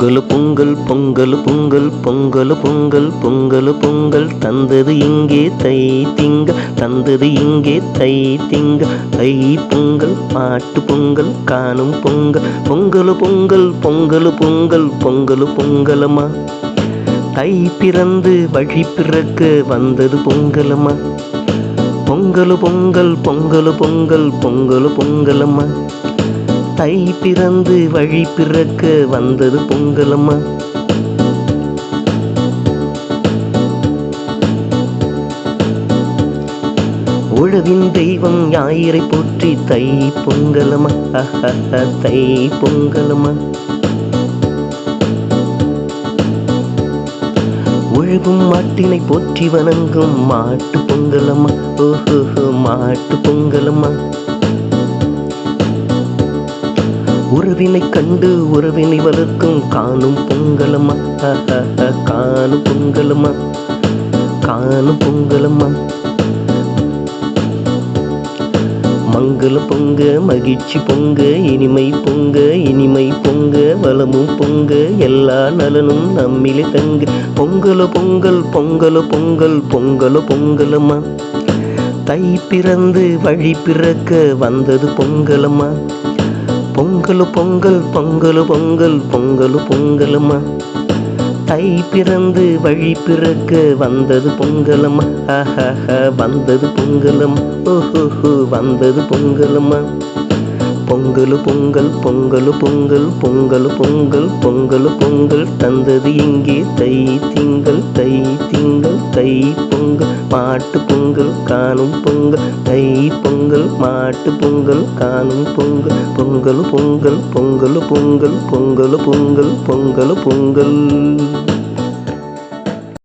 பொங்கல் பொங்கல் பொங்கல் பொங்கல் பொங்கல் பொங்கல் பொங்கல் பொங்கல் தந்தது இங்கே தை திங்கள் தந்தது இங்கே தை திங்கள் தை பொங்கல் பாட்டு பொங்கல் காணும் பொங்கல் பொங்கல் பொங்கல் பொங்கல் பொங்கல் பொங்கல் பொங்கலம்மா தை பிறந்து வழி பிறக்க வந்தது பொங்கலம்மா பொங்கல் பொங்கல் பொங்கல் பொங்கல் பொங்கல் பொங்கலம்மா தை பிறந்து வழி பிறக்க வந்தது பொங்கலம்மா உழவின் தெய்வம் ஞாயிறை போற்றி தை பொங்கலம்மா தை பொங்கலம்மா உழவும் மாட்டினை போற்றி வணங்கும் மாட்டு பொங்கலம்மா ஓஹோ மாட்டு பொங்கலம்மா உறவினை கண்டு உறவினை வளர்க்கும் காணும் பொங்கலம்மா காணும் பொங்கலம்மா காணும் பொங்கலம்மா மங்கள பொங்க மகிழ்ச்சி பொங்க இனிமை பொங்க இனிமை பொங்க வளமும் பொங்க எல்லா நலனும் நம்மிலே தங்க பொங்கல பொங்கல் பொங்கல பொங்கல் பொங்கல பொங்கலம்மா தை பிறந்து வழி பிறக்க வந்தது பொங்கலம்மா பொங்கல் பொங்கல் பொங்கல் பொங்கல் பொங்கல் பொங்கலம்மா தை பிறந்து வழி பிறக்க வந்தது பொங்கலம்மா வந்தது பொங்கலம்மா ஓஹோ வந்தது பொங்கலம்மா பொங்கல் பொங்கல் பொங்கல் பொங்கல் பொங்கல் பொங்கல் பொங்கல் பொங்கல் தந்தது இங்கே தை திங்கள் தை திங்கள் தை பொங்கல் மாட்டு பொங்கல் காணும் பொங்கல் தை பொங்கல் மாட்டு பொங்கல் காணும் பொங்கல் பொங்கல் பொங்கல் பொங்கல் பொங்கல் பொங்கல் பொங்கல் பொங்கல் பொங்கல்